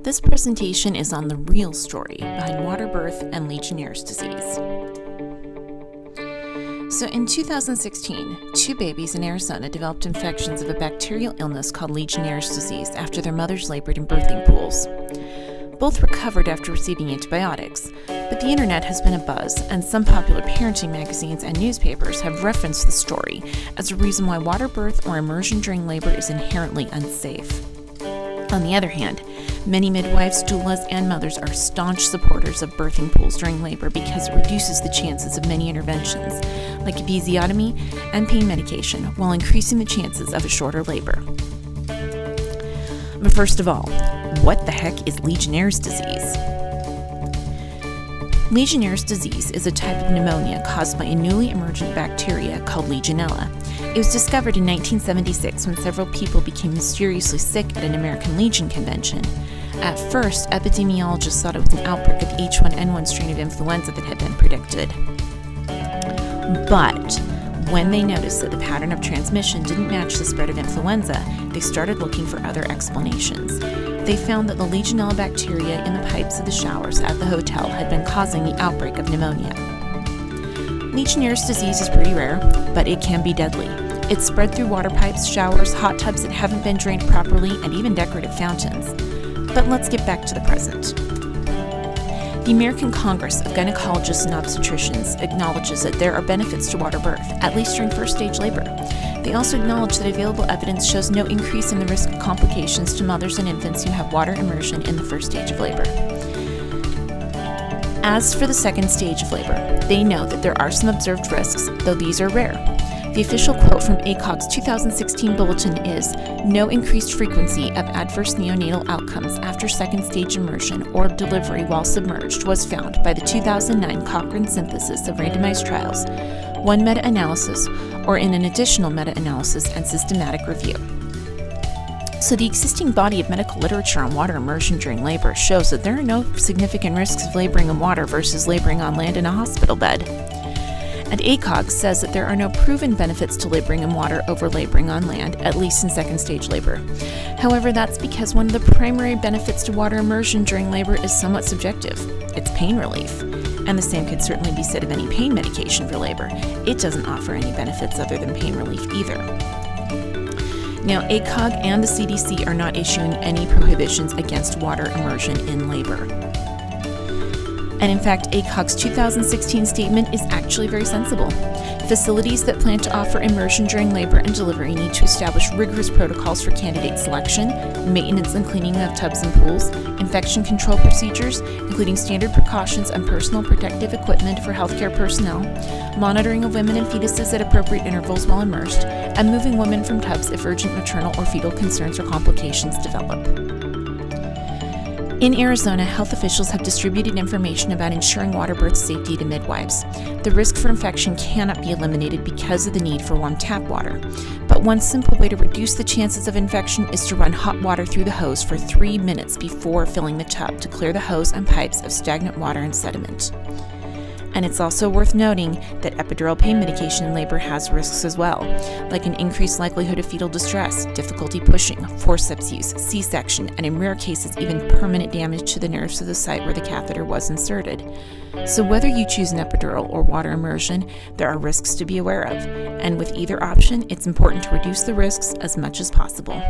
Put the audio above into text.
This presentation is on the real story behind water birth and Legionnaires' disease. So in 2016, 2 babies in Arizona developed infections of a bacterial illness called Legionnaires' disease after their mothers labored in birthing pools. Both recovered after receiving antibiotics, but the internet has been abuzz, and some popular parenting magazines and newspapers have referenced the story as a reason why water birth or immersion during labor is inherently unsafe. On the other hand, many midwives, doulas, and mothers are staunch supporters of birthing pools during labor because it reduces the chances of many interventions, like episiotomy and pain medication, while increasing the chances of a shorter labor. But first of all, what the heck is Legionnaires' disease? Legionnaires' disease is a type of pneumonia caused by a newly emergent bacteria called Legionella. It was discovered in 1976 when several people became mysteriously sick at an American Legion convention. At first, epidemiologists thought it was an outbreak of the H1N1 strain of influenza that had been predicted. But when they noticed that the pattern of transmission didn't match the spread of influenza, they started looking for other explanations. They found that the Legionella bacteria in the pipes of the showers at the hotel had been causing the outbreak of pneumonia. Legionnaires' disease is pretty rare, but it can be deadly. It's spread through water pipes, showers, hot tubs that haven't been drained properly, and even decorative fountains. But let's get back to the present. The American Congress of Gynecologists and Obstetricians acknowledges that there are benefits to water birth, at least during first-stage labor. They also acknowledge that available evidence shows no increase in the risk of complications to mothers and infants who have water immersion in the first stage of labor. As for the second stage of labor, they know that there are some observed risks, though these are rare. The official quote from ACOG's 2016 bulletin is, "No increased frequency of adverse neonatal outcomes after second stage immersion or delivery while submerged was found by the 2009 Cochrane synthesis of randomized trials, one meta-analysis, or in an additional meta-analysis and systematic review." So the existing body of medical literature on water immersion during labor shows that there are no significant risks of laboring in water versus laboring on land in a hospital bed. And ACOG says that there are no proven benefits to laboring in water over laboring on land, at least in second stage labor. However, that's because one of the primary benefits to water immersion during labor is somewhat subjective. It's pain relief. And the same could certainly be said of any pain medication for labor. It doesn't offer any benefits other than pain relief either. Now, ACOG and the CDC are not issuing any prohibitions against water immersion in labor. And in fact, ACOG's 2016 statement is actually very sensible. Facilities that plan to offer immersion during labor and delivery need to establish rigorous protocols for candidate selection, maintenance and cleaning of tubs and pools, infection control procedures, including standard precautions and personal protective equipment for healthcare personnel, monitoring of women and fetuses at appropriate intervals while immersed, and moving women from tubs if urgent maternal or fetal concerns or complications develop. In Arizona, health officials have distributed information about ensuring water birth safety to midwives. The risk for infection cannot be eliminated because of the need for warm tap water. But one simple way to reduce the chances of infection is to run hot water through the hose for 3 minutes before filling the tub to clear the hose and pipes of stagnant water and sediment. And it's also worth noting that epidural pain medication in labor has risks as well, like an increased likelihood of fetal distress, difficulty pushing, forceps use, C-section, and in rare cases even permanent damage to the nerves of the site where the catheter was inserted. So whether you choose an epidural or water immersion, there are risks to be aware of, and with either option, it's important to reduce the risks as much as possible.